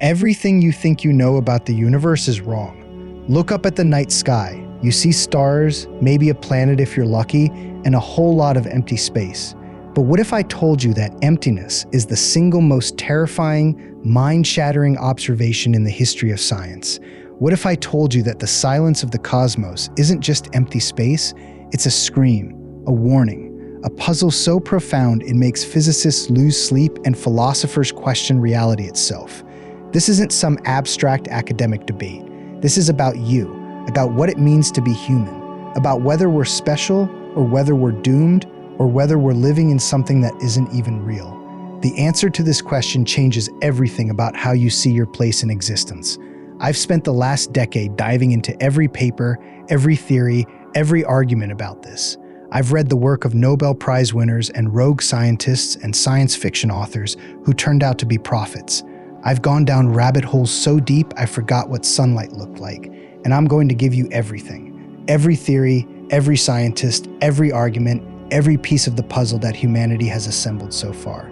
Everything you think you know about the universe is wrong. Look up at the night sky. You see stars, maybe a planet if you're lucky, and a whole lot of empty space. But what if I told you that emptiness is the single most terrifying, mind-shattering observation in the history of science? What if I told you that the silence of the cosmos isn't just empty space, it's a scream, a warning, a puzzle so profound it makes physicists lose sleep and philosophers question reality itself? This isn't some abstract academic debate. This is about you, about what it means to be human, about whether we're special or whether we're doomed or whether we're living in something that isn't even real. The answer to this question changes everything about how you see your place in existence. I've spent the last decade diving into every paper, every theory, every argument about this. I've read the work of Nobel Prize winners and rogue scientists and science fiction authors who turned out to be prophets. I've gone down rabbit holes so deep I forgot what sunlight looked like, and I'm going to give you everything. Every theory, every scientist, every argument, every piece of the puzzle that humanity has assembled so far.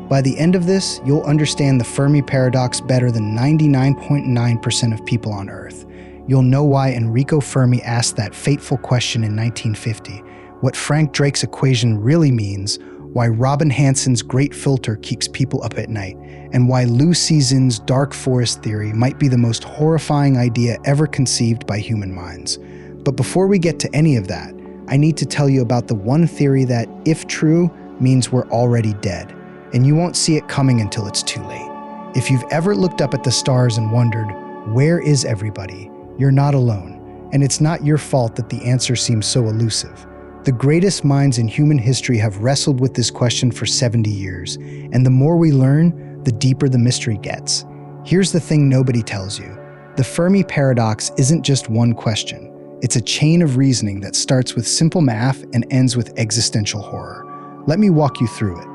By the end of this, you'll understand the Fermi Paradox better than 99.9% of people on Earth. You'll know why Enrico Fermi asked that fateful question in 1950, what Frank Drake's equation really means, why Robin Hansen's great filter keeps people up at night, and why Lou Cizan's dark forest theory might be the most horrifying idea ever conceived by human minds. But before we get to any of that, I need to tell you about the one theory that, if true, means we're already dead, and you won't see it coming until it's too late. If you've ever looked up at the stars and wondered, where is everybody? You're not alone, and it's not your fault that the answer seems so elusive. The greatest minds in human history have wrestled with this question for 70 years, and the more we learn, the deeper the mystery gets. Here's the thing nobody tells you. The Fermi Paradox isn't just one question. It's a chain of reasoning that starts with simple math and ends with existential horror. Let me walk you through it.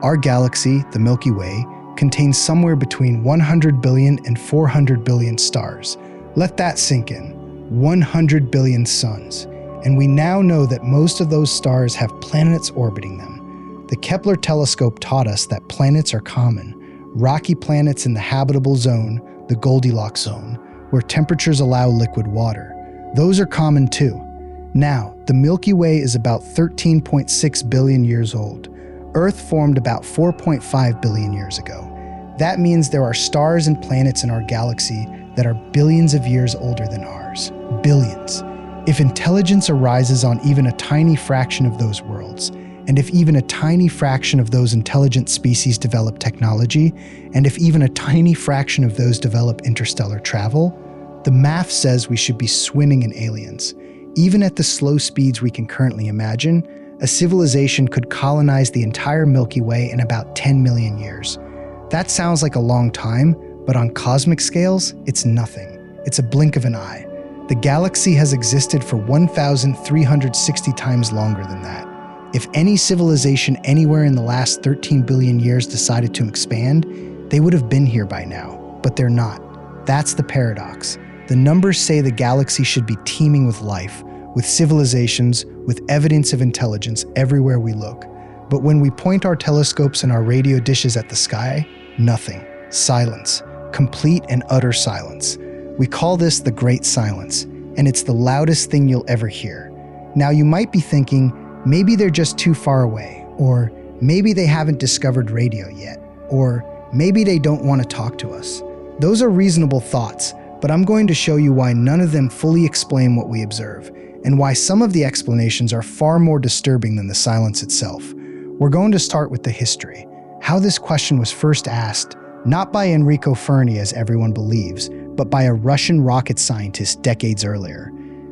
Our galaxy, the Milky Way, contains somewhere between 100 billion and 400 billion stars. Let that sink in. 100 billion suns. And we now know that most of those stars have planets orbiting them. The Kepler telescope taught us that planets are common. Rocky planets in the habitable zone, the Goldilocks zone, where temperatures allow liquid water. Those are common too. Now, the Milky Way is about 13.6 billion years old. Earth formed about 4.5 billion years ago. That means there are stars and planets in our galaxy that are billions of years older than ours. Billions. If intelligence arises on even a tiny fraction of those worlds, and if even a tiny fraction of those intelligent species develop technology, and if even a tiny fraction of those develop interstellar travel, the math says we should be swimming in aliens. Even at the slow speeds we can currently imagine, a civilization could colonize the entire Milky Way in about 10 million years. That sounds like a long time, but on cosmic scales, it's nothing. It's a blink of an eye. The galaxy has existed for 1,360 times longer than that. If any civilization anywhere in the last 13 billion years decided to expand, they would have been here by now, but they're not. That's the paradox. The numbers say the galaxy should be teeming with life, with civilizations, with evidence of intelligence everywhere we look. But when we point our telescopes and our radio dishes at the sky, nothing. Silence. Complete and utter silence. We call this the Great Silence, and it's the loudest thing you'll ever hear. Now you might be thinking, maybe they're just too far away, or maybe they haven't discovered radio yet, or maybe they don't want to talk to us. Those are reasonable thoughts, but I'm going to show you why none of them fully explain what we observe, and why some of the explanations are far more disturbing than the silence itself. We're going to start with the history, how this question was first asked, not by Enrico Fermi as everyone believes, but by a Russian rocket scientist decades earlier.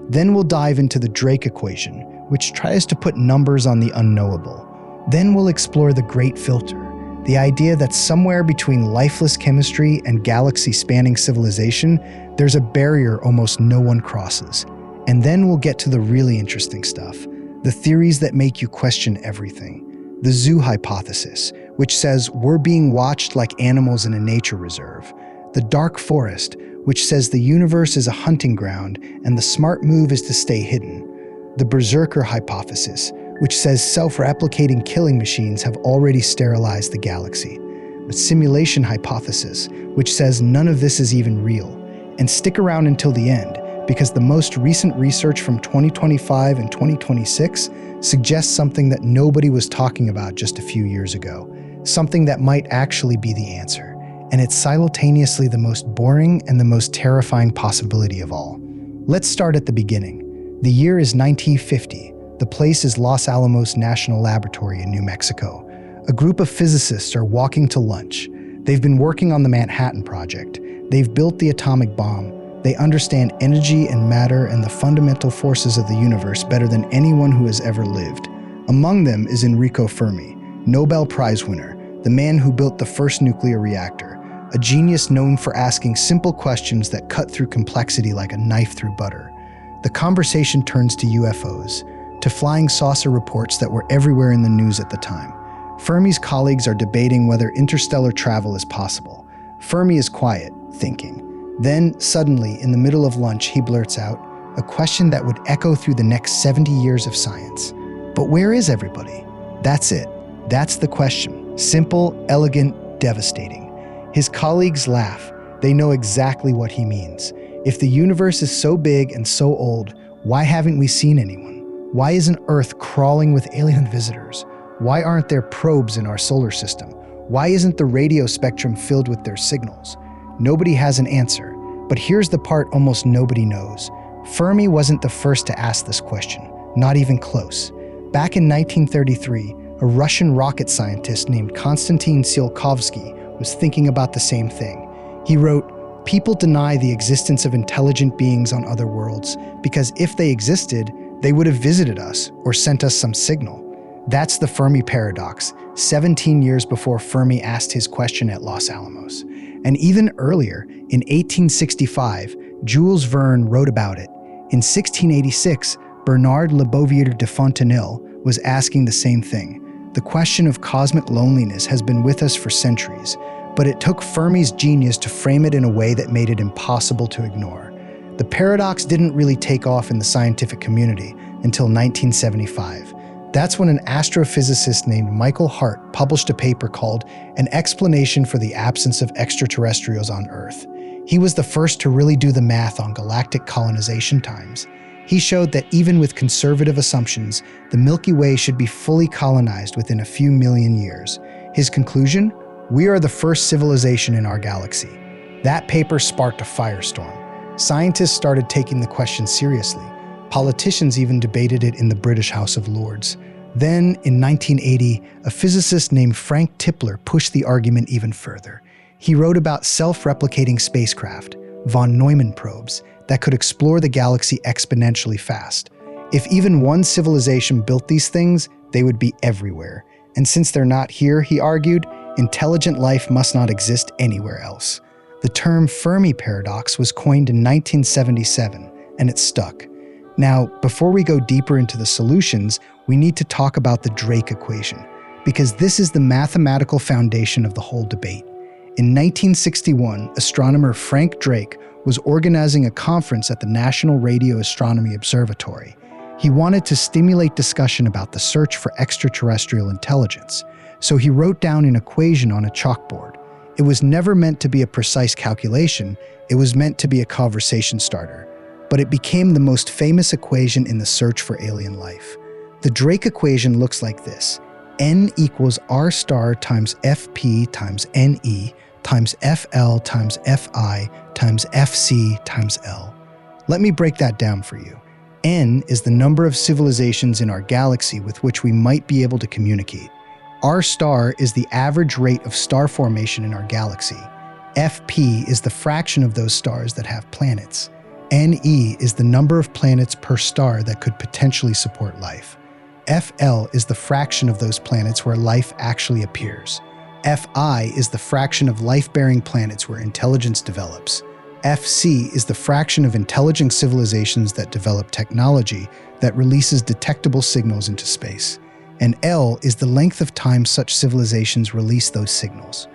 Then we'll dive into the Drake equation, which tries to put numbers on the unknowable. Then we'll explore the Great Filter, the idea that somewhere between lifeless chemistry and galaxy-spanning civilization, there's a barrier almost no one crosses. And then we'll get to the really interesting stuff, the theories that make you question everything. The zoo hypothesis, which says we're being watched like animals in a nature reserve. The dark forest, which says the universe is a hunting ground and the smart move is to stay hidden. The berserker hypothesis, which says self-replicating killing machines have already sterilized the galaxy. a simulation hypothesis, which says none of this is even real. And stick around until the end, because the most recent research from 2025 and 2026 suggests something that nobody was talking about just a few years ago, something that might actually be the answer. And it's simultaneously the most boring and the most terrifying possibility of all. Let's start at the beginning. The year is 1950. The place is Los Alamos National Laboratory in New Mexico. A group of physicists are walking to lunch. They've been working on the Manhattan Project. They've built the atomic bomb. They understand energy and matter and the fundamental forces of the universe better than anyone who has ever lived. Among them is Enrico Fermi, Nobel Prize winner, the man who built the first nuclear reactor, a genius known for asking simple questions that cut through complexity like a knife through butter. The conversation turns to UFOs, to flying saucer reports that were everywhere in the news at the time. Fermi's colleagues are debating whether interstellar travel is possible. Fermi is quiet, thinking. Then, suddenly, in the middle of lunch, he blurts out a question that would echo through the next 70 years of science. But where is everybody? That's it. That's the question. Simple, elegant, devastating. His colleagues laugh. They know exactly what he means. If the universe is so big and so old, why haven't we seen anyone? Why isn't Earth crawling with alien visitors? Why aren't there probes in our solar system? Why isn't the radio spectrum filled with their signals? Nobody has an answer. But here's the part almost nobody knows. Fermi wasn't the first to ask this question, not even close. Back in 1933, a Russian rocket scientist named Konstantin Tsiolkovsky was thinking about the same thing. He wrote, "People deny the existence of intelligent beings on other worlds because if they existed, they would have visited us or sent us some signal." That's the Fermi Paradox, 17 years before Fermi asked his question at Los Alamos. And even earlier, in 1865, Jules Verne wrote about it. In 1686, Bernard Lebovier de Fontenelle was asking the same thing. The question of cosmic loneliness has been with us for centuries, but it took Fermi's genius to frame it in a way that made it impossible to ignore. The paradox didn't really take off in the scientific community until 1975. That's when an astrophysicist named Michael Hart published a paper called An Explanation for the Absence of Extraterrestrials on Earth. He was the first to really do the math on galactic colonization times. He showed that even with conservative assumptions, the Milky Way should be fully colonized within a few million years. His conclusion? We are the first civilization in our galaxy. That paper sparked a firestorm. Scientists started taking the question seriously. Politicians even debated it in the British House of Lords. Then, in 1980, a physicist named Frank Tipler pushed the argument even further. He wrote about self-replicating spacecraft, von Neumann probes, that could explore the galaxy exponentially fast. If even one civilization built these things, they would be everywhere. And since they're not here, he argued, intelligent life must not exist anywhere else. The term Fermi Paradox was coined in 1977, and it stuck. Now, before we go deeper into the solutions, we need to talk about the Drake equation, because this is the mathematical foundation of the whole debate. In 1961, astronomer Frank Drake was organizing a conference at the National Radio Astronomy Observatory. He wanted to stimulate discussion about the search for extraterrestrial intelligence, so he wrote down an equation on a chalkboard. It was never meant to be a precise calculation, it was meant to be a conversation starter. But it became the most famous equation in the search for alien life. The Drake equation looks like this. N equals R star times Fp times Ne times Fl times Fi times Fc times L. Let me break that down for you. N is the number of civilizations in our galaxy with which we might be able to communicate. R star is the average rate of star formation in our galaxy. Fp is the fraction of those stars that have planets. Ne is the number of planets per star that could potentially support life. Fl is the fraction of those planets where life actually appears. Fi is the fraction of life-bearing planets where intelligence develops. Fc is the fraction of intelligent civilizations that develop technology that releases detectable signals into space. And L is the length of time such civilizations release those signals.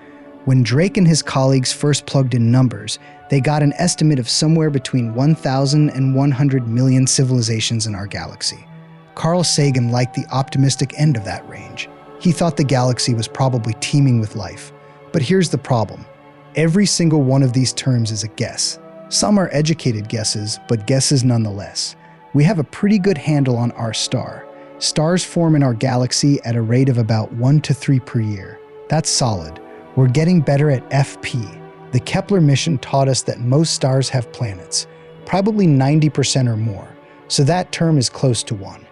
When Drake and his colleagues first plugged in numbers, they got an estimate of somewhere between 1,000 and 100 million civilizations in our galaxy. Carl Sagan liked the optimistic end of that range. He thought the galaxy was probably teeming with life. But here's the problem. Every single one of these terms is a guess. Some are educated guesses, but guesses nonetheless. We have a pretty good handle on our star. Stars form in our galaxy at a rate of about 1 to 3 per year. That's solid. We're getting better at FP. The Kepler mission taught us that most stars have planets, probably 90% or more, so that term is close to 1.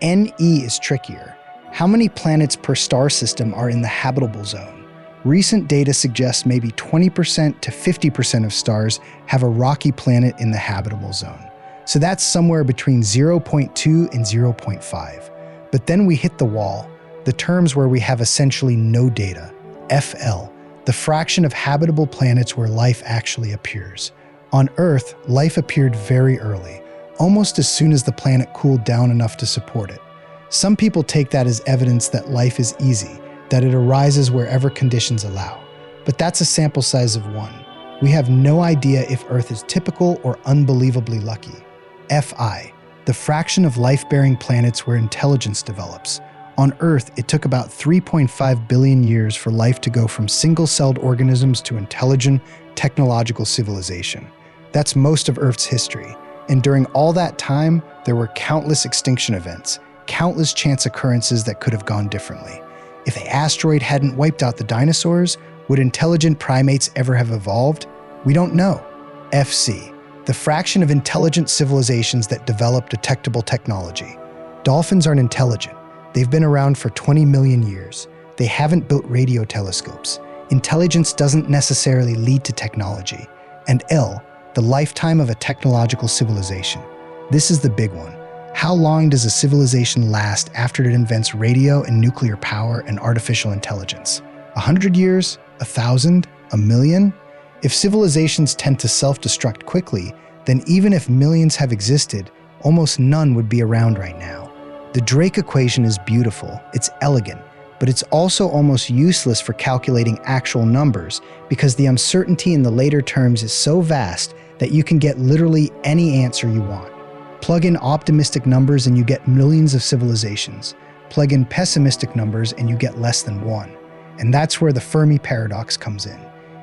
NE is trickier. How many planets per star system are in the habitable zone? Recent data suggests maybe 20% to 50% of stars have a rocky planet in the habitable zone. So that's somewhere between 0.2 and 0.5. But then we hit the wall, the terms where we have essentially no data. FL, the fraction of habitable planets where life actually appears. On Earth, life appeared very early, almost as soon as the planet cooled down enough to support it. Some people take that as evidence that life is easy, that it arises wherever conditions allow. But that's a sample size of 1. We have no idea if Earth is typical or unbelievably lucky. FI, the fraction of life-bearing planets where intelligence develops. On Earth, it took about 3.5 billion years for life to go from single-celled organisms to intelligent, technological civilization. That's most of Earth's history. And during all that time, there were countless extinction events, countless chance occurrences that could have gone differently. If the asteroid hadn't wiped out the dinosaurs, would intelligent primates ever have evolved? We don't know. FC, the fraction of intelligent civilizations that develop detectable technology. Dolphins aren't intelligent. They've been around for 20 million years. They haven't built radio telescopes. Intelligence doesn't necessarily lead to technology. And L, the lifetime of a technological civilization. This is the big one. How long does a civilization last after it invents radio and nuclear power and artificial intelligence? 100 years? 1,000? 1,000,000? If civilizations tend to self-destruct quickly, then even if millions have existed, almost none would be around right now. The Drake equation is beautiful, it's elegant, but it's also almost useless for calculating actual numbers because the uncertainty in the later terms is so vast that you can get literally any answer you want. Plug in optimistic numbers and you get millions of civilizations. Plug in pessimistic numbers and you get less than 1. And that's where the Fermi Paradox comes in.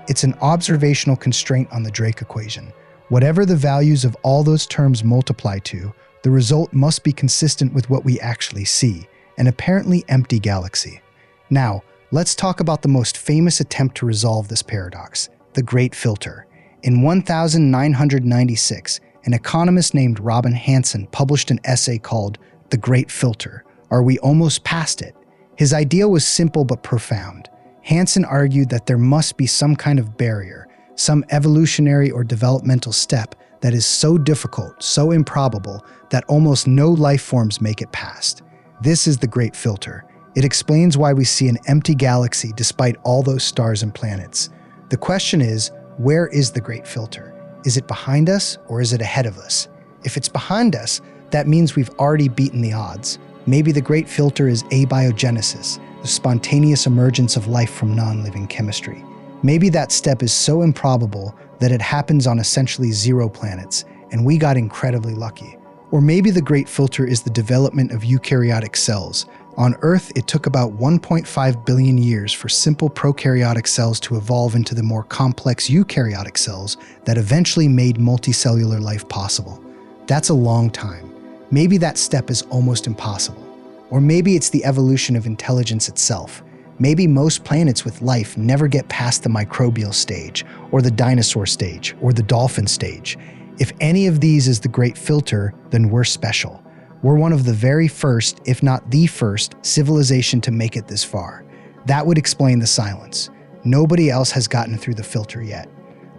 It's an observational constraint on the Drake equation. Whatever the values of all those terms multiply to, the result must be consistent with what we actually see, an apparently empty galaxy. Now, let's talk about the most famous attempt to resolve this paradox, the Great Filter. In 1996, an economist named Robin Hanson published an essay called The Great Filter. Are we almost past it? His idea was simple but profound. Hanson argued that there must be some kind of barrier, some evolutionary or developmental step that is so difficult, so improbable, that almost no life forms make it past. This is the Great Filter. It explains why we see an empty galaxy despite all those stars and planets. The question is, where is the Great Filter? Is it behind us or is it ahead of us? If it's behind us, that means we've already beaten the odds. Maybe the Great Filter is abiogenesis, the spontaneous emergence of life from non-living chemistry. Maybe that step is so improbable that it happens on essentially 0 planets, and we got incredibly lucky. Or maybe the Great Filter is the development of eukaryotic cells. On Earth, it took about 1.5 billion years for simple prokaryotic cells to evolve into the more complex eukaryotic cells that eventually made multicellular life possible. That's a long time. Maybe that step is almost impossible. Or maybe it's the evolution of intelligence itself. Maybe most planets with life never get past the microbial stage, or the dinosaur stage, or the dolphin stage. If any of these is the Great Filter, then we're special. We're one of the very first, if not the first, civilization to make it this far. That would explain the silence. Nobody else has gotten through the filter yet.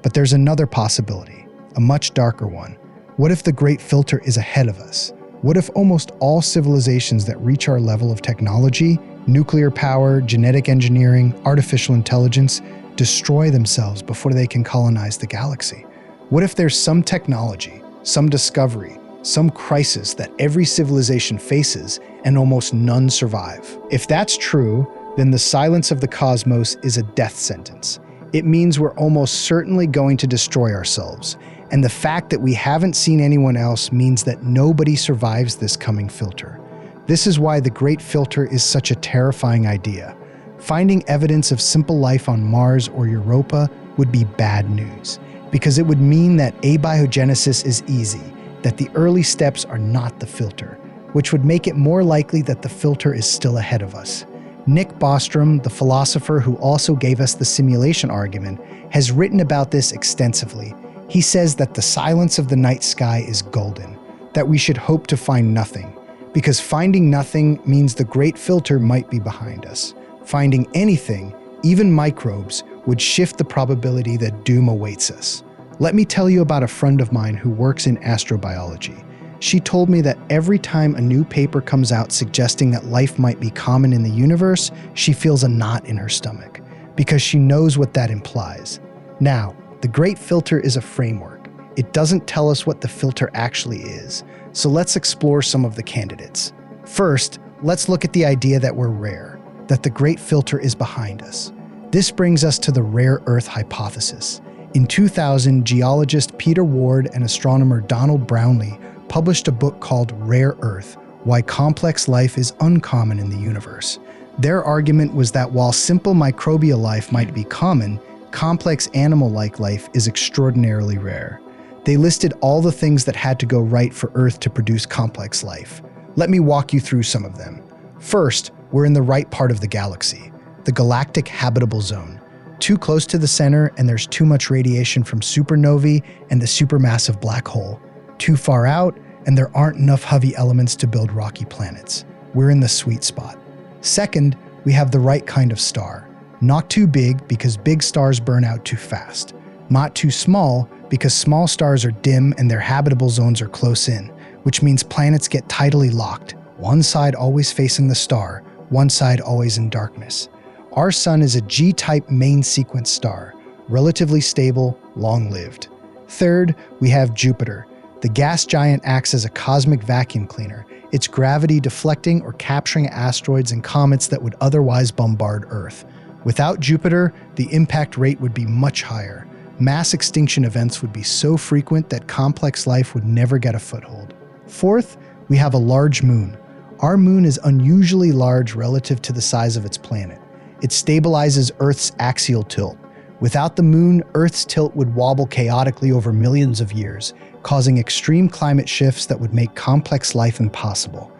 But there's another possibility, a much darker one. What if the Great Filter is ahead of us? What if almost all civilizations that reach our level of technology, nuclear power, genetic engineering, artificial intelligence, destroy themselves before they can colonize the galaxy? What if there's some technology, some discovery, some crisis that every civilization faces and almost none survive? If that's true, then the silence of the cosmos is a death sentence. It means we're almost certainly going to destroy ourselves. And the fact that we haven't seen anyone else means that nobody survives this coming filter. This is why the Great Filter is such a terrifying idea. Finding evidence of simple life on Mars or Europa would be bad news, because it would mean that abiogenesis is easy, that the early steps are not the filter, which would make it more likely that the filter is still ahead of us. Nick Bostrom, the philosopher who also gave us the simulation argument, has written about this extensively. He says that the silence of the night sky is golden, that we should hope to find nothing, because finding nothing means the great filter might be behind us. Finding anything, even microbes, would shift the probability that doom awaits us. Let me tell you about a friend of mine who works in astrobiology. She told me that every time a new paper comes out suggesting that life might be common in the universe, she feels a knot in her stomach, because she knows what that implies. Now, the Great Filter is a framework. It doesn't tell us what the filter actually is, so let's explore some of the candidates. First, let's look at the idea that we're rare, that the Great Filter is behind us. This brings us to the rare Earth hypothesis. In 2000, geologist Peter Ward and astronomer Donald Brownlee published a book called Rare Earth: Why Complex Life is Uncommon in the Universe. Their argument was that while simple microbial life might be common, complex animal-like life is extraordinarily rare. They listed all the things that had to go right for Earth to produce complex life. Let me walk you through some of them. First, we're in the right part of the galaxy, the galactic habitable zone. Too close to the center and there's too much radiation from supernovae and the supermassive black hole. Too far out and there aren't enough heavy elements to build rocky planets. We're in the sweet spot. Second, we have the right kind of star. Not too big because big stars burn out too fast. Not too small because small stars are dim and their habitable zones are close in, which means planets get tidally locked, one side always facing the star, one side always in darkness. Our sun is a G-type main sequence star, relatively stable, long-lived. Third, we have Jupiter. The gas giant acts as a cosmic vacuum cleaner, its gravity deflecting or capturing asteroids and comets that would otherwise bombard Earth. Without Jupiter, the impact rate would be much higher. Mass extinction events would be so frequent that complex life would never get a foothold. Fourth, we have a large moon. Our moon is unusually large relative to the size of its planet. It stabilizes Earth's axial tilt. Without the moon, Earth's tilt would wobble chaotically over millions of years, causing extreme climate shifts that would make complex life impossible.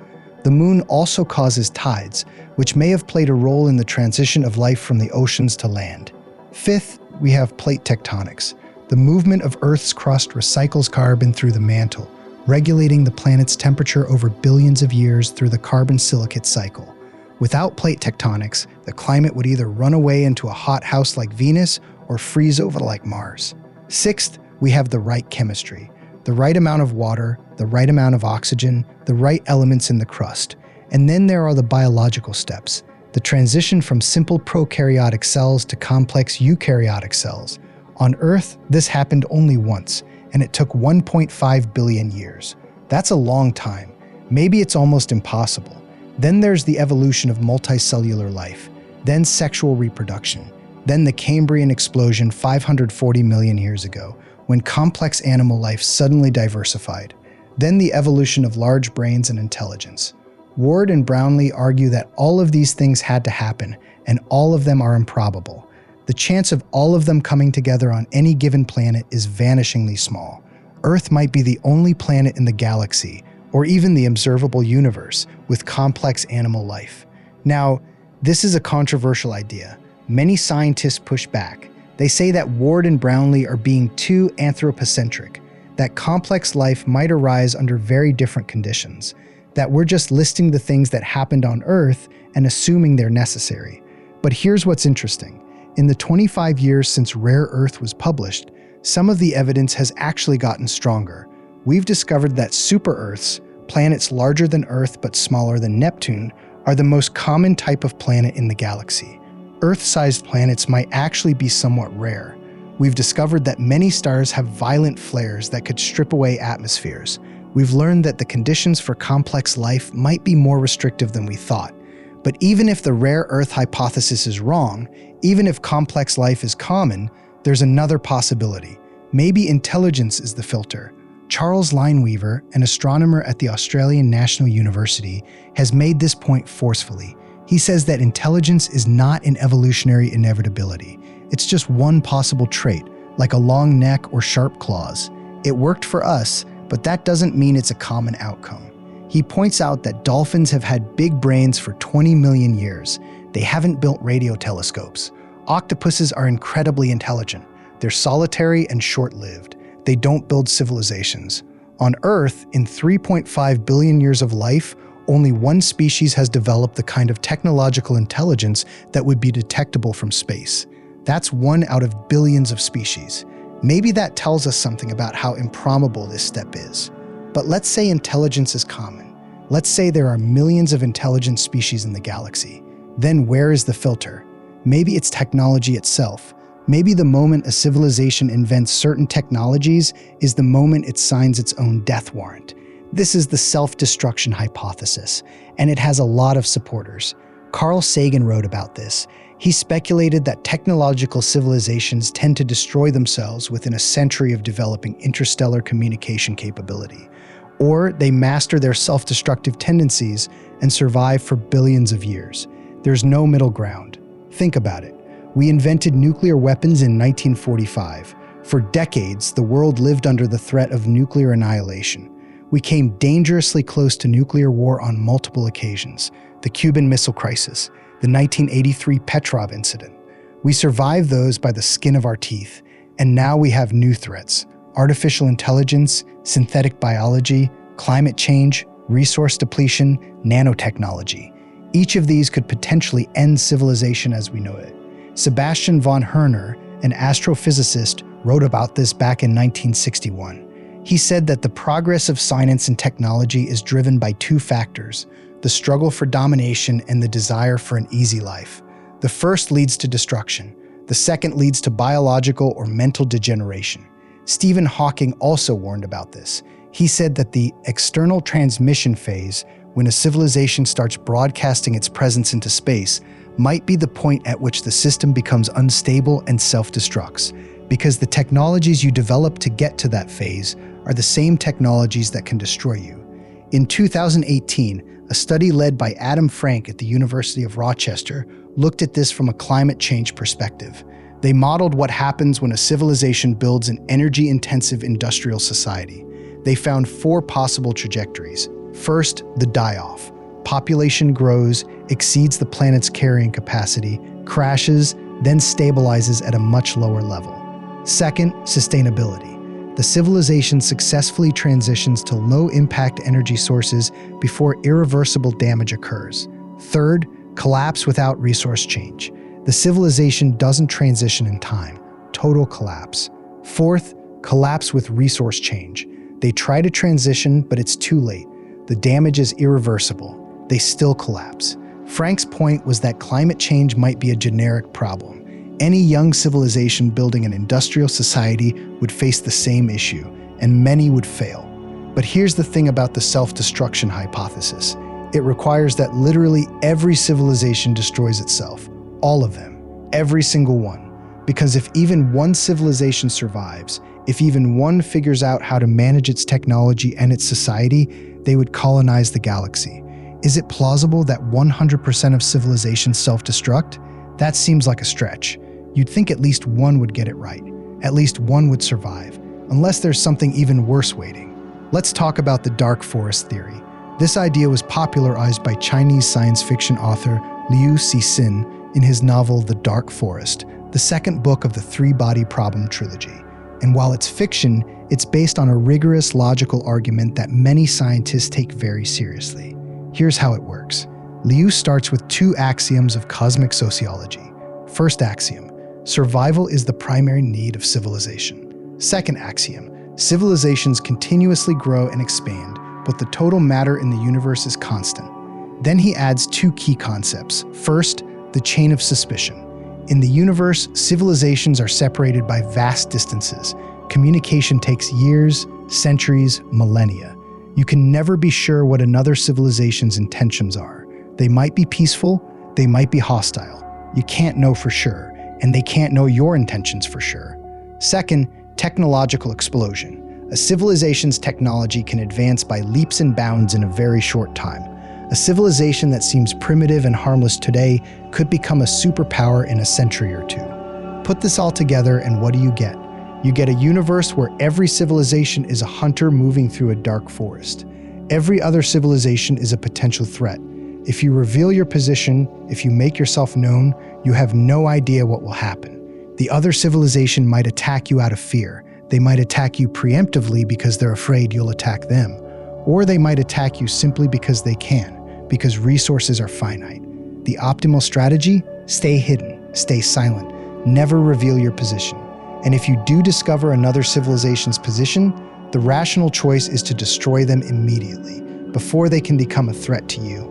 The moon also causes tides, which may have played a role in the transition of life from the oceans to land. Fifth, we have plate tectonics. The movement of Earth's crust recycles carbon through the mantle, regulating the planet's temperature over billions of years through the carbon-silicate cycle. Without plate tectonics, the climate would either run away into a hot house like Venus or freeze over like Mars. Sixth, we have the right chemistry. The right amount of water, the right amount of oxygen, the right elements in the crust. And then there are the biological steps, the transition from simple prokaryotic cells to complex eukaryotic cells. On Earth, this happened only once, and it took 1.5 billion years. That's a long time. Maybe it's almost impossible. Then there's the evolution of multicellular life, then sexual reproduction, then the Cambrian explosion 540 million years ago, when complex animal life suddenly diversified, then the evolution of large brains and intelligence. Ward and Brownlee argue that all of these things had to happen, and all of them are improbable. The chance of all of them coming together on any given planet is vanishingly small. Earth might be the only planet in the galaxy, or even the observable universe, with complex animal life. Now, this is a controversial idea. Many scientists push back. They say that Ward and Brownlee are being too anthropocentric, that complex life might arise under very different conditions, that we're just listing the things that happened on Earth and assuming they're necessary. But here's what's interesting. In the 25 years since Rare Earth was published, some of the evidence has actually gotten stronger. We've discovered that super-Earths, planets larger than Earth but smaller than Neptune, are the most common type of planet in the galaxy. Earth-sized planets might actually be somewhat rare. We've discovered that many stars have violent flares that could strip away atmospheres. We've learned that the conditions for complex life might be more restrictive than we thought. But even if the rare Earth hypothesis is wrong, even if complex life is common, there's another possibility. Maybe intelligence is the filter. Charles Lineweaver, an astronomer at the Australian National University, has made this point forcefully. He says that intelligence is not an evolutionary inevitability. It's just one possible trait, like a long neck or sharp claws. It worked for us, but that doesn't mean it's a common outcome. He points out that dolphins have had big brains for 20 million years. They haven't built radio telescopes. Octopuses are incredibly intelligent. They're solitary and short-lived. They don't build civilizations. On Earth, in 3.5 billion years of life, only one species has developed the kind of technological intelligence that would be detectable from space. That's one out of billions of species. Maybe that tells us something about how improbable this step is. But let's say intelligence is common. Let's say there are millions of intelligent species in the galaxy. Then where is the filter? Maybe it's technology itself. Maybe the moment a civilization invents certain technologies is the moment it signs its own death warrant. This is the self-destruction hypothesis, and it has a lot of supporters. Carl Sagan wrote about this. He speculated that technological civilizations tend to destroy themselves within a century of developing interstellar communication capability. Or they master their self-destructive tendencies and survive for billions of years. There's no middle ground. Think about it. We invented nuclear weapons in 1945. For decades, the world lived under the threat of nuclear annihilation. We came dangerously close to nuclear war on multiple occasions. The Cuban Missile Crisis, the 1983 Petrov incident. We survived those by the skin of our teeth, and now we have new threats: artificial intelligence, synthetic biology, climate change, resource depletion, nanotechnology. Each of these could potentially end civilization as we know it. Sebastian von Herner, an astrophysicist, wrote about this back in 1961. He said that the progress of science and technology is driven by two factors: the struggle for domination and the desire for an easy life. The first leads to destruction. The second leads to biological or mental degeneration. Stephen Hawking also warned about this. He said that the external transmission phase, when a civilization starts broadcasting its presence into space, might be the point at which the system becomes unstable and self-destructs, because the technologies you develop to get to that phase are the same technologies that can destroy you. In 2018, a study led by Adam Frank at the University of Rochester looked at this from a climate change perspective. They modeled what happens when a civilization builds an energy-intensive industrial society. They found 4 possible trajectories. First, the die-off. Population grows, exceeds the planet's carrying capacity, crashes, then stabilizes at a much lower level. Second, sustainability. The civilization successfully transitions to low-impact energy sources before irreversible damage occurs. Third, collapse without resource change. The civilization doesn't transition in time. Total collapse. Fourth, collapse with resource change. They try to transition, but it's too late. The damage is irreversible. They still collapse. Frank's point was that climate change might be a generic problem. Any young civilization building an industrial society would face the same issue, and many would fail. But here's the thing about the self-destruction hypothesis. It requires that literally every civilization destroys itself. All of them. Every single one. Because if even one civilization survives, if even one figures out how to manage its technology and its society, they would colonize the galaxy. Is it plausible that 100% of civilizations self-destruct? That seems like a stretch. You'd think at least one would get it right. At least one would survive, unless there's something even worse waiting. Let's talk about the dark forest theory. This idea was popularized by Chinese science fiction author Liu Cixin in his novel The Dark Forest, the second book of the Three-Body Problem trilogy. And while it's fiction, it's based on a rigorous logical argument that many scientists take very seriously. Here's how it works. Liu starts with 2 axioms of cosmic sociology. First axiom: survival is the primary need of civilization. Second axiom: civilizations continuously grow and expand, but the total matter in the universe is constant. Then he adds 2 key concepts. First, the chain of suspicion. In the universe, civilizations are separated by vast distances. Communication takes years, centuries, millennia. You can never be sure what another civilization's intentions are. They might be peaceful, they might be hostile. You can't know for sure, and they can't know your intentions for sure. Second, technological explosion. A civilization's technology can advance by leaps and bounds in a very short time. A civilization that seems primitive and harmless today could become a superpower in a century or two. Put this all together and what do you get? You get a universe where every civilization is a hunter moving through a dark forest. Every other civilization is a potential threat. If you reveal your position, if you make yourself known, you have no idea what will happen. The other civilization might attack you out of fear. They might attack you preemptively because they're afraid you'll attack them. Or they might attack you simply because they can, because resources are finite. The optimal strategy? Stay hidden, stay silent, never reveal your position. And if you do discover another civilization's position, the rational choice is to destroy them immediately, before they can become a threat to you.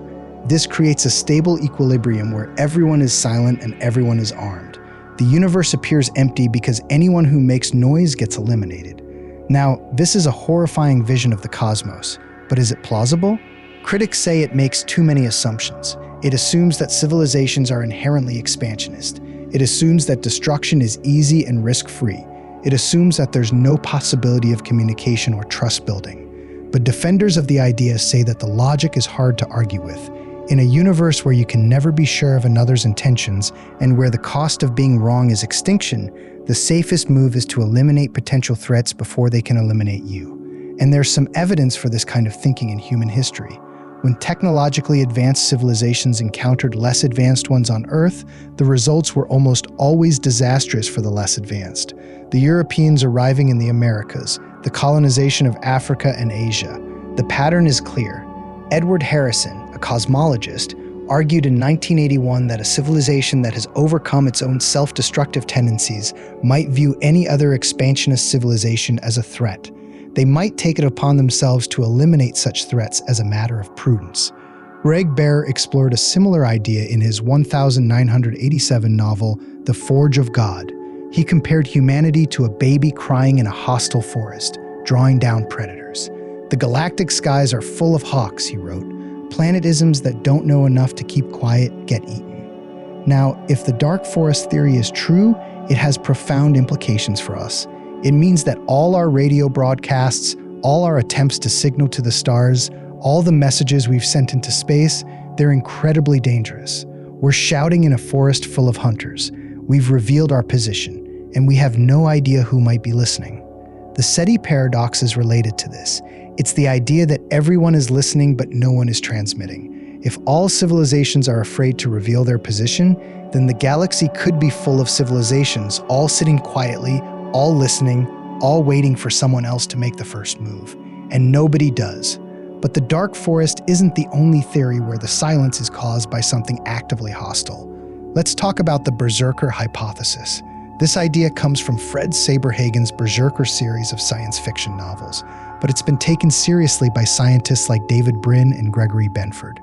This creates a stable equilibrium where everyone is silent and everyone is armed. The universe appears empty because anyone who makes noise gets eliminated. Now, this is a horrifying vision of the cosmos, but is it plausible? Critics say it makes too many assumptions. It assumes that civilizations are inherently expansionist. It assumes that destruction is easy and risk-free. It assumes that there's no possibility of communication or trust building. But defenders of the idea say that the logic is hard to argue with. In a universe where you can never be sure of another's intentions and where the cost of being wrong is extinction, the safest move is to eliminate potential threats before they can eliminate you. And there's some evidence for this kind of thinking in human history. When technologically advanced civilizations encountered less advanced ones on Earth, the results were almost always disastrous for the less advanced. The Europeans arriving in the Americas, the colonization of Africa and Asia. The pattern is clear. Edward Harrison, a cosmologist, argued in 1981 that a civilization that has overcome its own self-destructive tendencies might view any other expansionist civilization as a threat. They might take it upon themselves to eliminate such threats as a matter of prudence. Greg Bear explored a similar idea in his 1987 novel, The Forge of God. He compared humanity to a baby crying in a hostile forest, drawing down predators. The galactic skies are full of hawks, he wrote. Planetisms that don't know enough to keep quiet get eaten. Now, if the dark forest theory is true, it has profound implications for us. It means that all our radio broadcasts, all our attempts to signal to the stars, all the messages we've sent into space, they're incredibly dangerous. We're shouting in a forest full of hunters. We've revealed our position, and we have no idea who might be listening. The Fermi Paradox is related to this. It's the idea that everyone is listening but no one is transmitting. If all civilizations are afraid to reveal their position, then the galaxy could be full of civilizations, all sitting quietly, all listening, all waiting for someone else to make the first move. And nobody does. But the dark forest isn't the only theory where the silence is caused by something actively hostile. Let's talk about the Berserker hypothesis. This idea comes from Fred Saberhagen's Berserker series of science fiction novels, but it's been taken seriously by scientists like David Brin and Gregory Benford.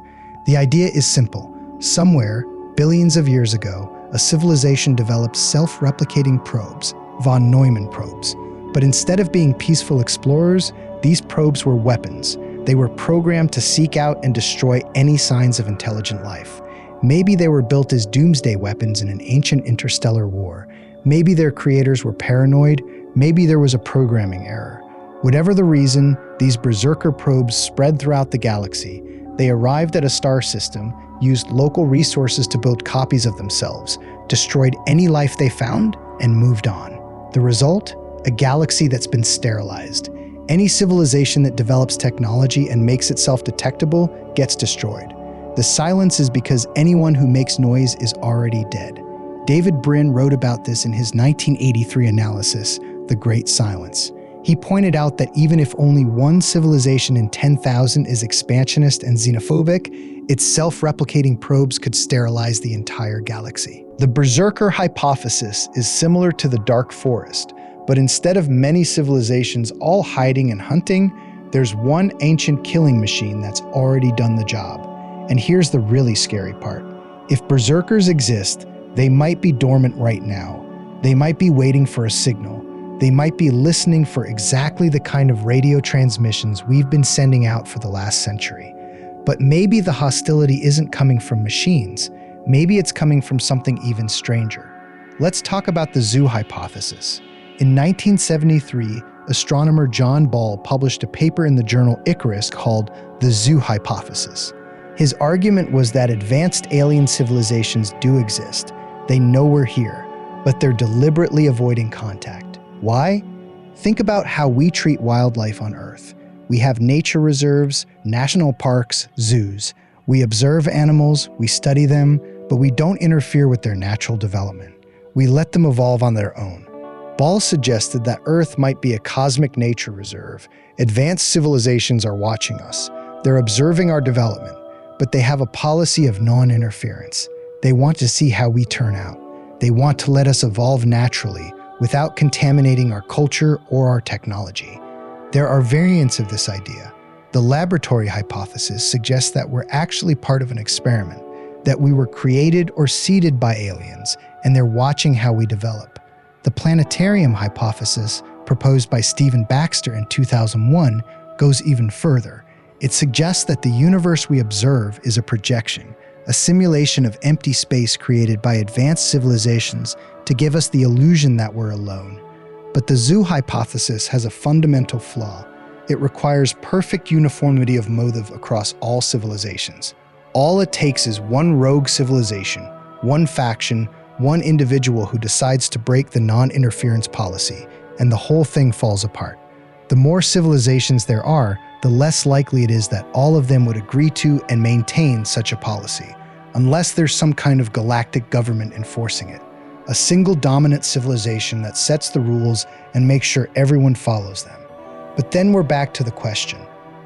The idea is simple. Somewhere, billions of years ago, a civilization developed self-replicating probes, von Neumann probes. But instead of being peaceful explorers, these probes were weapons. They were programmed to seek out and destroy any signs of intelligent life. Maybe they were built as doomsday weapons in an ancient interstellar war. Maybe their creators were paranoid. Maybe there was a programming error. Whatever the reason, these Berserker probes spread throughout the galaxy. They arrived at a star system, used local resources to build copies of themselves, destroyed any life they found, and moved on. The result? A galaxy that's been sterilized. Any civilization that develops technology and makes itself detectable gets destroyed. The silence is because anyone who makes noise is already dead. David Brin wrote about this in his 1983 analysis, The Great Silence. He pointed out that even if only one civilization in 10,000 is expansionist and xenophobic, its self-replicating probes could sterilize the entire galaxy. The Berserker hypothesis is similar to the dark forest, but instead of many civilizations all hiding and hunting, there's one ancient killing machine that's already done the job. And here's the really scary part. If berserkers exist, they might be dormant right now. They might be waiting for a signal. They might be listening for exactly the kind of radio transmissions we've been sending out for the last century. But maybe the hostility isn't coming from machines. Maybe it's coming from something even stranger. Let's talk about the zoo hypothesis. In 1973, astronomer John Ball published a paper in the journal Icarus called The Zoo Hypothesis. His argument was that advanced alien civilizations do exist. They know we're here, but they're deliberately avoiding contact. Why? Think about how we treat wildlife on Earth. We have nature reserves, national parks, zoos. We observe animals, we study them, but we don't interfere with their natural development. We let them evolve on their own. Ball suggested that Earth might be a cosmic nature reserve. Advanced civilizations are watching us. They're observing our development, but they have a policy of non-interference. They want to see how we turn out. They want to let us evolve naturally without contaminating our culture or our technology. There are variants of this idea. The laboratory hypothesis suggests that we're actually part of an experiment, that we were created or seeded by aliens, and they're watching how we develop. The planetarium hypothesis, proposed by Stephen Baxter in 2001, goes even further. It suggests that the universe we observe is a projection, a simulation of empty space created by advanced civilizations to give us the illusion that we're alone. But the zoo hypothesis has a fundamental flaw. It requires perfect uniformity of motive across all civilizations. All it takes is one rogue civilization, one faction, one individual who decides to break the non-interference policy, and the whole thing falls apart. The more civilizations there are, the less likely it is that all of them would agree to and maintain such a policy, unless there's some kind of galactic government enforcing it. A single dominant civilization that sets the rules and makes sure everyone follows them. But then we're back to the question,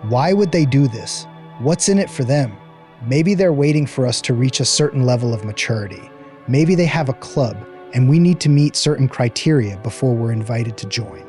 why would they do this? What's in it for them? Maybe they're waiting for us to reach a certain level of maturity. Maybe they have a club and we need to meet certain criteria before we're invited to join.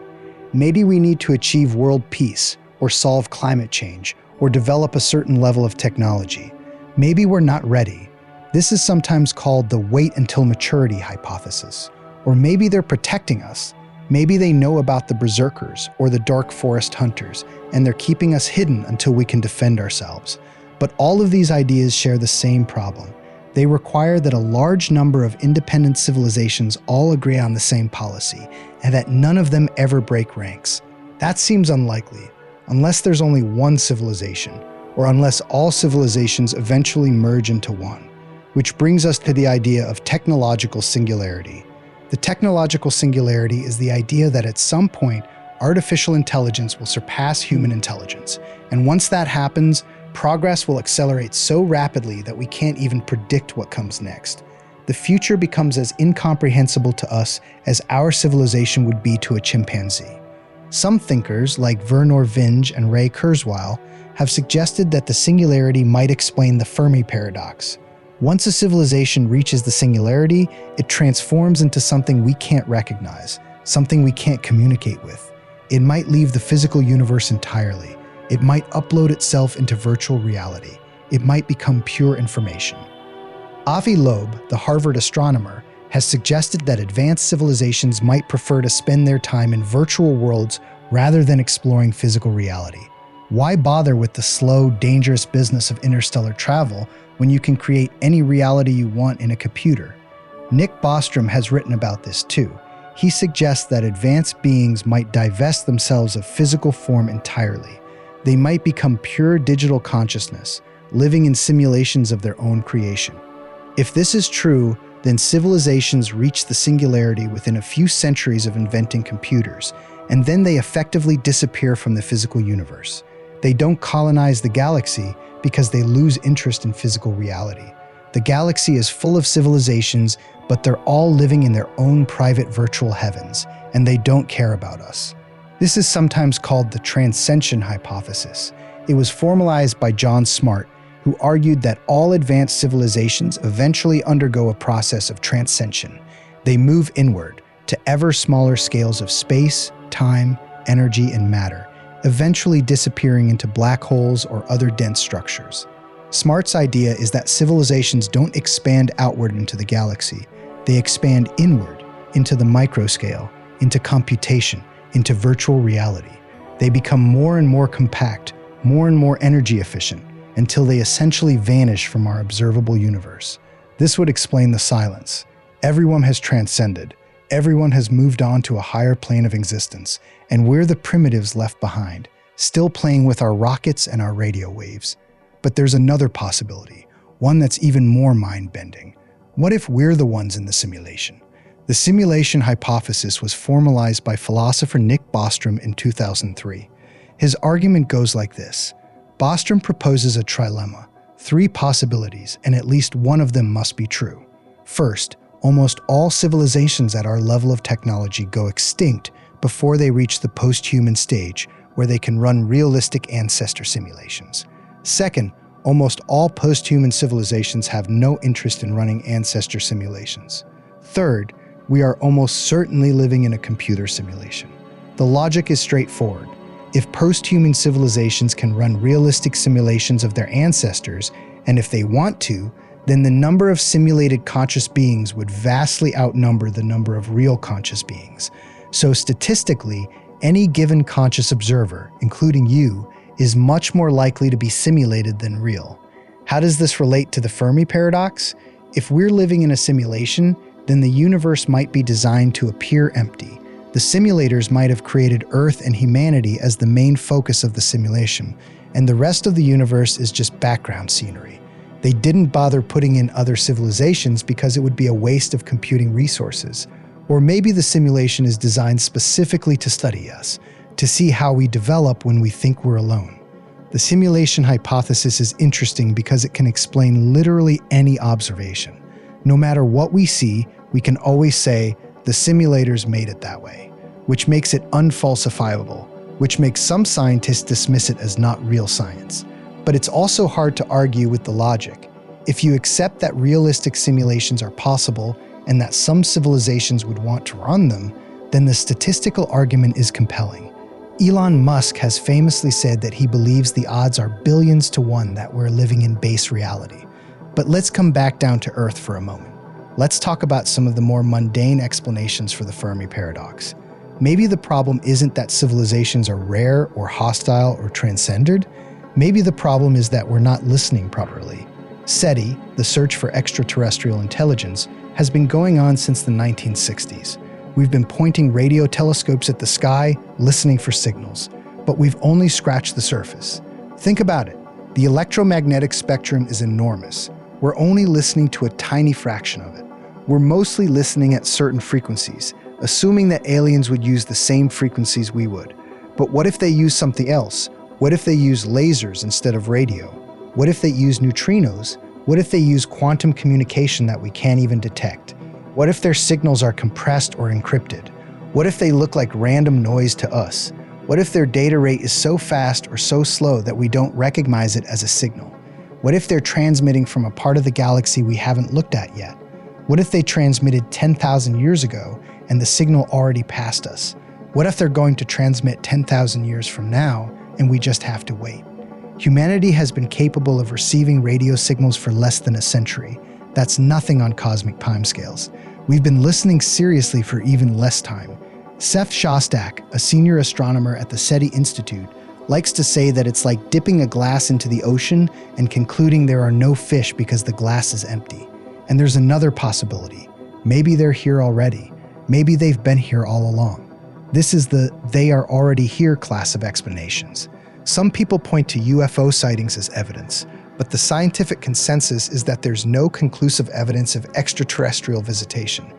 Maybe we need to achieve world peace, or solve climate change, or develop a certain level of technology. Maybe we're not ready. This is sometimes called the wait until maturity hypothesis. Or maybe they're protecting us. Maybe they know about the berserkers or the dark forest hunters, and they're keeping us hidden until we can defend ourselves. But all of these ideas share the same problem. They require that a large number of independent civilizations all agree on the same policy, and that none of them ever break ranks. That seems unlikely, unless there's only one civilization, or unless all civilizations eventually merge into one. Which brings us to the idea of technological singularity. The technological singularity is the idea that at some point, artificial intelligence will surpass human intelligence. And once that happens, progress will accelerate so rapidly that we can't even predict what comes next. The future becomes as incomprehensible to us as our civilization would be to a chimpanzee. Some thinkers, like Vernor Vinge and Ray Kurzweil, have suggested that the singularity might explain the Fermi Paradox. Once a civilization reaches the singularity, it transforms into something we can't recognize, something we can't communicate with. It might leave the physical universe entirely. It might upload itself into virtual reality. It might become pure information. Avi Loeb, the Harvard astronomer, has suggested that advanced civilizations might prefer to spend their time in virtual worlds rather than exploring physical reality. Why bother with the slow, dangerous business of interstellar travel when you can create any reality you want in a computer? Nick Bostrom has written about this too. He suggests that advanced beings might divest themselves of physical form entirely. They might become pure digital consciousness, living in simulations of their own creation. If this is true, then civilizations reach the singularity within a few centuries of inventing computers, and then they effectively disappear from the physical universe. They don't colonize the galaxy because they lose interest in physical reality. The galaxy is full of civilizations, but they're all living in their own private virtual heavens, and they don't care about us. This is sometimes called the transcension hypothesis. It was formalized by John Smart, who argued that all advanced civilizations eventually undergo a process of transcension. They move inward to ever smaller scales of space, time, energy, and matter, eventually disappearing into black holes or other dense structures. Smart's idea is that civilizations don't expand outward into the galaxy. They expand inward into the microscale, into computation, into virtual reality. They become more and more compact, more and more energy efficient, until they essentially vanish from our observable universe. This would explain the silence. Everyone has transcended. Everyone has moved on to a higher plane of existence, and we're the primitives left behind, still playing with our rockets and our radio waves. But there's another possibility, one that's even more mind-bending. What if we're the ones in the simulation? The simulation hypothesis was formalized by philosopher Nick Bostrom in 2003. His argument goes like this. Bostrom proposes a trilemma, 3 possibilities, and at least one of them must be true. First, almost all civilizations at our level of technology go extinct before they reach the post-human stage, where they can run realistic ancestor simulations. Second, almost all post-human civilizations have no interest in running ancestor simulations. Third, we are almost certainly living in a computer simulation. The logic is straightforward. If post-human civilizations can run realistic simulations of their ancestors, and if they want to, then the number of simulated conscious beings would vastly outnumber the number of real conscious beings. So statistically, any given conscious observer, including you, is much more likely to be simulated than real. How does this relate to the Fermi Paradox? If we're living in a simulation, then the universe might be designed to appear empty. The simulators might have created Earth and humanity as the main focus of the simulation, and the rest of the universe is just background scenery. They didn't bother putting in other civilizations because it would be a waste of computing resources. Or maybe the simulation is designed specifically to study us, to see how we develop when we think we're alone. The simulation hypothesis is interesting because it can explain literally any observation. No matter what we see, we can always say, the simulators made it that way, which makes it unfalsifiable, which makes some scientists dismiss it as not real science. But it's also hard to argue with the logic. If you accept that realistic simulations are possible and that some civilizations would want to run them, then the statistical argument is compelling. Elon Musk has famously said that he believes the odds are billions to 1 that we're living in base reality. But let's come back down to Earth for a moment. Let's talk about some of the more mundane explanations for the Fermi Paradox. Maybe the problem isn't that civilizations are rare or hostile or transcended. Maybe the problem is that we're not listening properly. SETI, the search for extraterrestrial intelligence, has been going on since the 1960s. We've been pointing radio telescopes at the sky, listening for signals, but we've only scratched the surface. Think about it. The electromagnetic spectrum is enormous. We're only listening to a tiny fraction of it. We're mostly listening at certain frequencies, assuming that aliens would use the same frequencies we would. But what if they use something else? What if they use lasers instead of radio? What if they use neutrinos? What if they use quantum communication that we can't even detect? What if their signals are compressed or encrypted? What if they look like random noise to us? What if their data rate is so fast or so slow that we don't recognize it as a signal? What if they're transmitting from a part of the galaxy we haven't looked at yet? What if they transmitted 10,000 years ago and the signal already passed us? What if they're going to transmit 10,000 years from now and we just have to wait? Humanity has been capable of receiving radio signals for less than a century. That's nothing on cosmic timescales. We've been listening seriously for even less time. Seth Shostak, a senior astronomer at the SETI Institute, likes to say that it's like dipping a glass into the ocean and concluding there are no fish because the glass is empty. And there's another possibility. Maybe they're here already. Maybe they've been here all along. This is the "they are already here" class of explanations. Some people point to UFO sightings as evidence, but the scientific consensus is that there's no conclusive evidence of extraterrestrial visitation.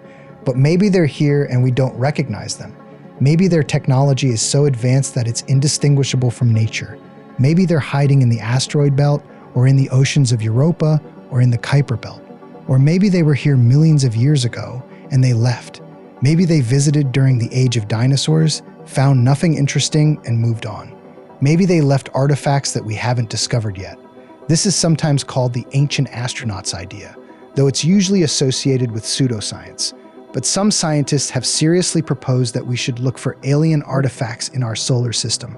But maybe they're here and we don't recognize them. Maybe their technology is so advanced that it's indistinguishable from nature. Maybe they're hiding in the asteroid belt, or in the oceans of Europa, or in the Kuiper belt. Or maybe they were here millions of years ago and they left. Maybe they visited during the age of dinosaurs, found nothing interesting, and moved on. Maybe they left artifacts that we haven't discovered yet. This is sometimes called the ancient astronauts idea, though it's usually associated with pseudoscience. But some scientists have seriously proposed that we should look for alien artifacts in our solar system.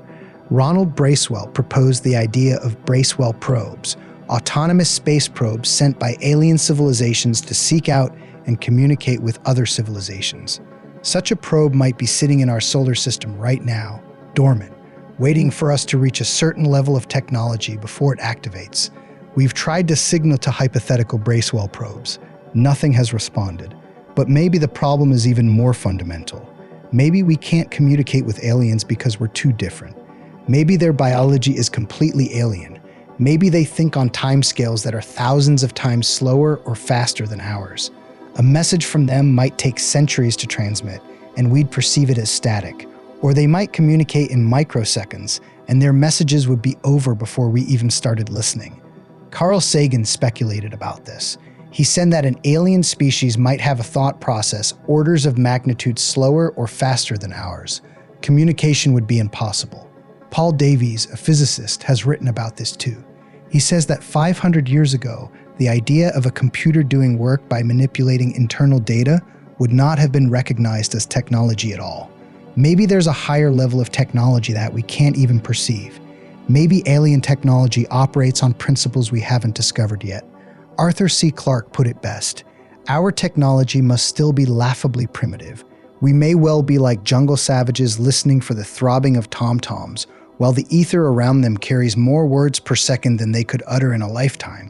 Ronald Bracewell proposed the idea of Bracewell probes, autonomous space probes sent by alien civilizations to seek out and communicate with other civilizations. Such a probe might be sitting in our solar system right now, dormant, waiting for us to reach a certain level of technology before it activates. We've tried to signal to hypothetical Bracewell probes. Nothing has responded. But maybe the problem is even more fundamental. Maybe we can't communicate with aliens because we're too different. Maybe their biology is completely alien. Maybe they think on timescales that are thousands of times slower or faster than ours. A message from them might take centuries to transmit, and we'd perceive it as static. Or they might communicate in microseconds, and their messages would be over before we even started listening. Carl Sagan speculated about this. He said that an alien species might have a thought process orders of magnitude slower or faster than ours. Communication would be impossible. Paul Davies, a physicist, has written about this too. He says that 500 years ago, the idea of a computer doing work by manipulating internal data would not have been recognized as technology at all. Maybe there's a higher level of technology that we can't even perceive. Maybe alien technology operates on principles we haven't discovered yet. Arthur C. Clarke put it best: our technology must still be laughably primitive. We may well be like jungle savages listening for the throbbing of tom-toms, while the ether around them carries more words per second than they could utter in a lifetime.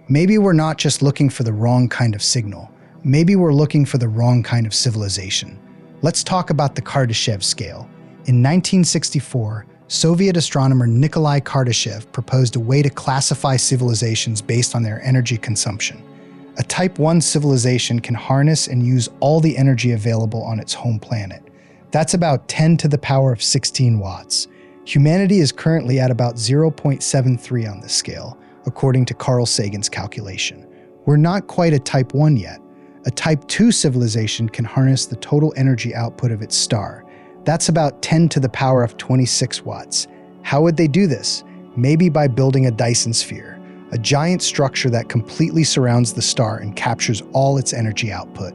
Maybe we're not just looking for the wrong kind of signal. Maybe we're looking for the wrong kind of civilization. Let's talk about the Kardashev scale. In 1964, Soviet astronomer Nikolai Kardashev proposed a way to classify civilizations based on their energy consumption. A Type 1 civilization can harness and use all the energy available on its home planet. That's about 10 to the power of 16 watts. Humanity is currently at about 0.73 on this scale, according to Carl Sagan's calculation. We're not quite a Type 1 yet. A Type 2 civilization can harness the total energy output of its star. That's about 10 to the power of 26 watts. How would they do this? Maybe by building a Dyson sphere, a giant structure that completely surrounds the star and captures all its energy output.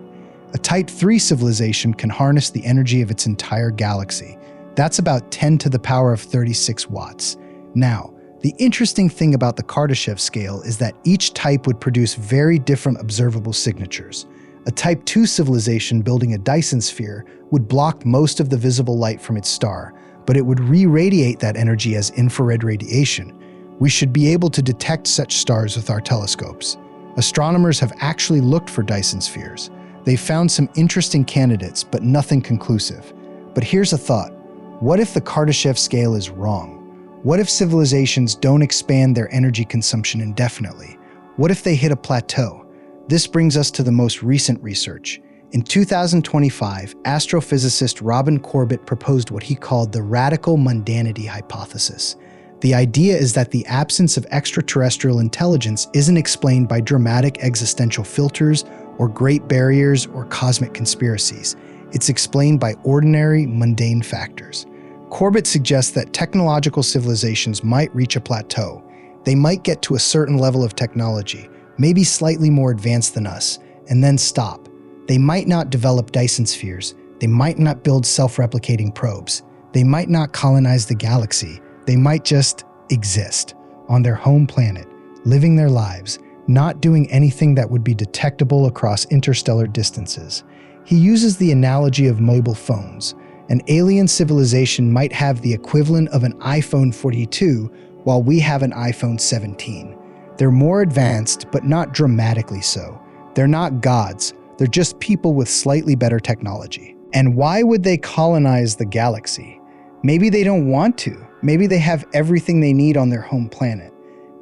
A Type 3 civilization can harness the energy of its entire galaxy. That's about 10 to the power of 36 watts. Now, the interesting thing about the Kardashev scale is that each type would produce very different observable signatures. A Type 2 civilization building a Dyson sphere would block most of the visible light from its star, but it would re-radiate that energy as infrared radiation. We should be able to detect such stars with our telescopes. Astronomers have actually looked for Dyson spheres. They've found some interesting candidates, but nothing conclusive. But here's a thought. What if the Kardashev scale is wrong? What if civilizations don't expand their energy consumption indefinitely? What if they hit a plateau? This brings us to the most recent research. In 2025, astrophysicist Robin Corbett proposed what he called the radical mundanity hypothesis. The idea is that the absence of extraterrestrial intelligence isn't explained by dramatic existential filters or great barriers or cosmic conspiracies. It's explained by ordinary, mundane factors. Corbett suggests that technological civilizations might reach a plateau. They might get to a certain level of technology, maybe slightly more advanced than us, and then stop. They might not develop Dyson spheres. They might not build self-replicating probes. They might not colonize the galaxy. They might just exist on their home planet, living their lives, not doing anything that would be detectable across interstellar distances. He uses the analogy of mobile phones. An alien civilization might have the equivalent of an iPhone 42 while we have an iPhone 17. They're more advanced, but not dramatically so. They're not gods. They're just people with slightly better technology. And why would they colonize the galaxy? Maybe they don't want to. Maybe they have everything they need on their home planet.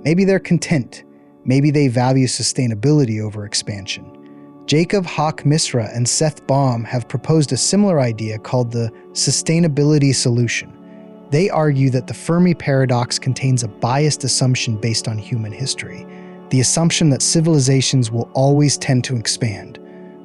Maybe they're content. Maybe they value sustainability over expansion. Jacob Hawk Misra and Seth Baum have proposed a similar idea called the sustainability solution. They argue that the Fermi Paradox contains a biased assumption based on human history, the assumption that civilizations will always tend to expand.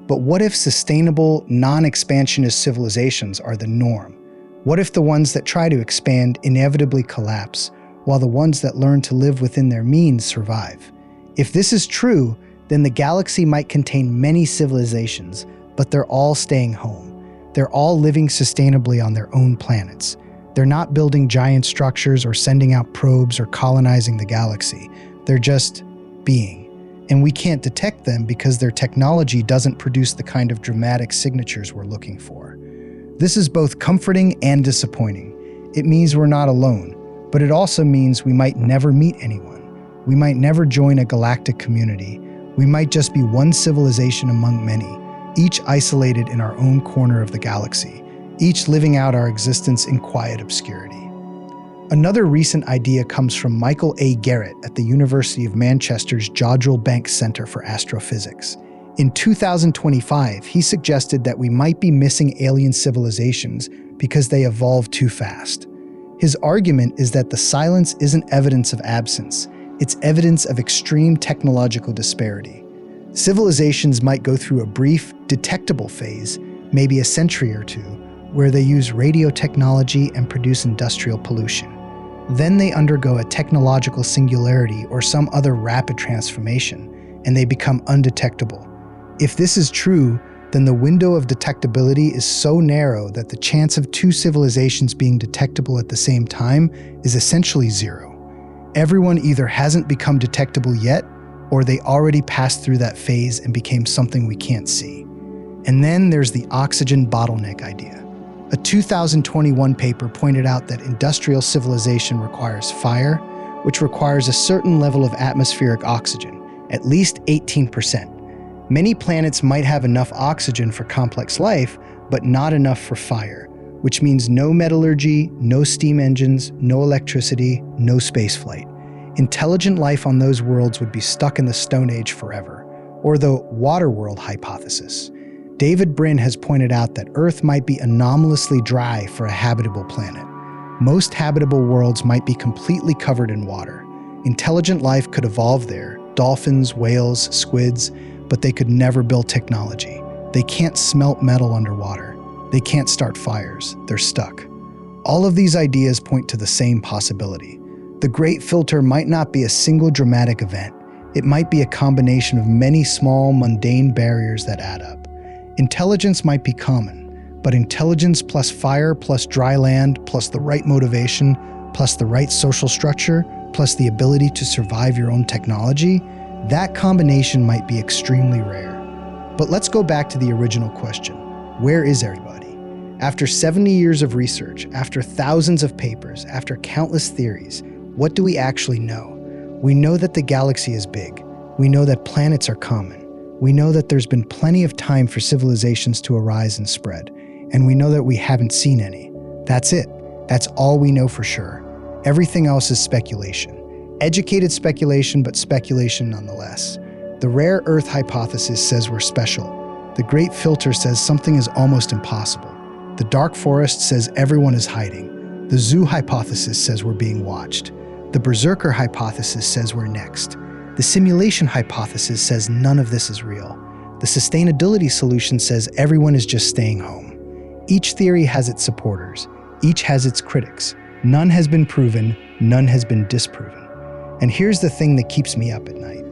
But what if sustainable, non-expansionist civilizations are the norm? What if the ones that try to expand inevitably collapse, while the ones that learn to live within their means survive? If this is true, then the galaxy might contain many civilizations, but they're all staying home. They're all living sustainably on their own planets. They're not building giant structures or sending out probes or colonizing the galaxy. They're just being. And we can't detect them because their technology doesn't produce the kind of dramatic signatures we're looking for. This is both comforting and disappointing. It means we're not alone, but it also means we might never meet anyone. We might never join a galactic community. We might just be one civilization among many, each isolated in our own corner of the galaxy, each living out our existence in quiet obscurity. Another recent idea comes from Michael A. Garrett at the University of Manchester's Jodrell Bank Centre for Astrophysics. In 2025, he suggested that we might be missing alien civilizations because they evolved too fast. His argument is that the silence isn't evidence of absence, it's evidence of extreme technological disparity. Civilizations might go through a brief, detectable phase, maybe a century or two, where they use radio technology and produce industrial pollution. Then they undergo a technological singularity or some other rapid transformation, and they become undetectable. If this is true, then the window of detectability is so narrow that the chance of two civilizations being detectable at the same time is essentially zero. Everyone either hasn't become detectable yet, or they already passed through that phase and became something we can't see. And then there's the oxygen bottleneck idea. A 2021 paper pointed out that industrial civilization requires fire, which requires a certain level of atmospheric oxygen, at least 18%. Many planets might have enough oxygen for complex life, but not enough for fire, which means no metallurgy, no steam engines, no electricity, no spaceflight. Intelligent life on those worlds would be stuck in the Stone Age forever, or the water world hypothesis. David Brin has pointed out that Earth might be anomalously dry for a habitable planet. Most habitable worlds might be completely covered in water. Intelligent life could evolve there, dolphins, whales, squids, but they could never build technology. They can't smelt metal underwater. They can't start fires. They're stuck. All of these ideas point to the same possibility. The Great Filter might not be a single dramatic event. It might be a combination of many small, mundane barriers that add up. Intelligence might be common, but intelligence plus fire plus dry land plus the right motivation plus the right social structure plus the ability to survive your own technology, that combination might be extremely rare. But let's go back to the original question. Where is everybody? After 70 years of research, after thousands of papers, after countless theories, what do we actually know? We know that the galaxy is big. We know that planets are common. We know that there's been plenty of time for civilizations to arise and spread. And we know that we haven't seen any. That's it. That's all we know for sure. Everything else is speculation. Educated speculation, but speculation nonetheless. The rare Earth hypothesis says we're special. The Great Filter says something is almost impossible. The Dark Forest says everyone is hiding. The Zoo hypothesis says we're being watched. The Berserker hypothesis says we're next. The simulation hypothesis says none of this is real. The sustainability solution says everyone is just staying home. Each theory has its supporters. Each has its critics. None has been proven. None has been disproven. And here's the thing that keeps me up at night.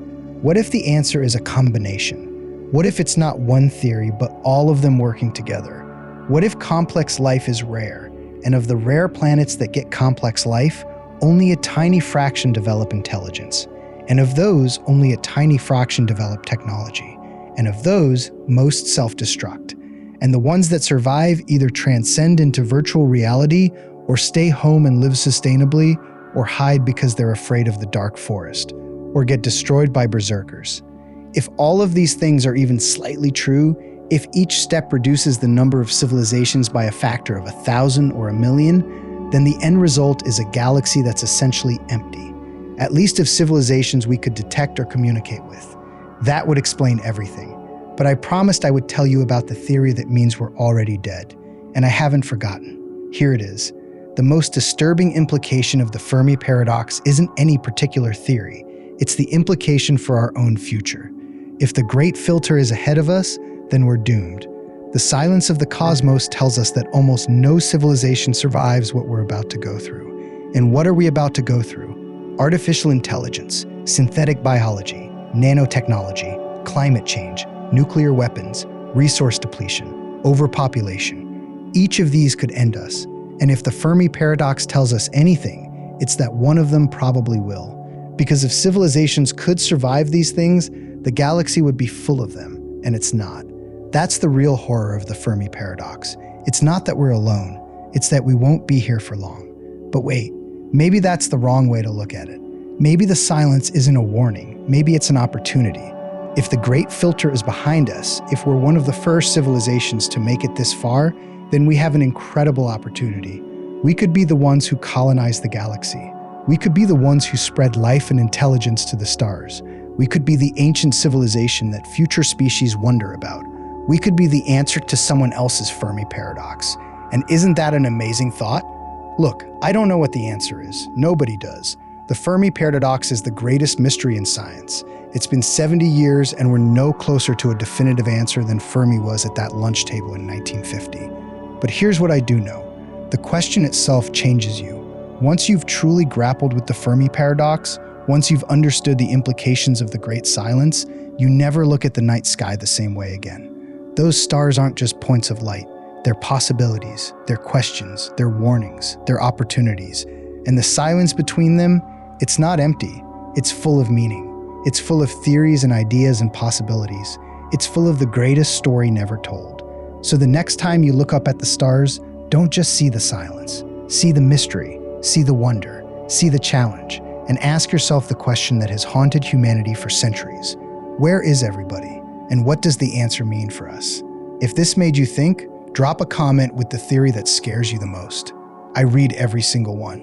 What if the answer is a combination? What if it's not one theory, but all of them working together? What if complex life is rare, and of the rare planets that get complex life, only a tiny fraction develop intelligence? And of those, only a tiny fraction develop technology. And of those, most self-destruct. And the ones that survive either transcend into virtual reality, or stay home and live sustainably, or hide because they're afraid of the dark forest, or get destroyed by berserkers. If all of these things are even slightly true, if each step reduces the number of civilizations by a factor of 1,000 or 1,000,000, then the end result is a galaxy that's essentially empty, at least of civilizations we could detect or communicate with. That would explain everything. But I promised I would tell you about the theory that means we're already dead, and I haven't forgotten. Here it is. The most disturbing implication of the Fermi Paradox isn't any particular theory. It's the implication for our own future. If the Great Filter is ahead of us, then we're doomed. The silence of the cosmos tells us that almost no civilization survives what we're about to go through. And what are we about to go through? Artificial intelligence, synthetic biology, nanotechnology, climate change, nuclear weapons, resource depletion, overpopulation. Each of these could end us. And if the Fermi Paradox tells us anything, it's that one of them probably will. Because if civilizations could survive these things, the galaxy would be full of them, and it's not. That's the real horror of the Fermi Paradox. It's not that we're alone, it's that we won't be here for long. But wait, maybe that's the wrong way to look at it. Maybe the silence isn't a warning, maybe it's an opportunity. If the Great Filter is behind us, if we're one of the first civilizations to make it this far, then we have an incredible opportunity. We could be the ones who colonize the galaxy. We could be the ones who spread life and intelligence to the stars. We could be the ancient civilization that future species wonder about. We could be the answer to someone else's Fermi Paradox. And isn't that an amazing thought? Look, I don't know what the answer is. Nobody does. The Fermi Paradox is the greatest mystery in science. It's been 70 years and we're no closer to a definitive answer than Fermi was at that lunch table in 1950. But here's what I do know. The question itself changes you. Once you've truly grappled with the Fermi Paradox, once you've understood the implications of the Great Silence, you never look at the night sky the same way again. Those stars aren't just points of light. They're possibilities, they're questions, they're warnings, they're opportunities. And the silence between them, it's not empty. It's full of meaning. It's full of theories and ideas and possibilities. It's full of the greatest story never told. So the next time you look up at the stars, don't just see the silence. See the mystery, see the wonder, see the challenge, and ask yourself the question that has haunted humanity for centuries. Where is everybody? And what does the answer mean for us? If this made you think, drop a comment with the theory that scares you the most. I read every single one.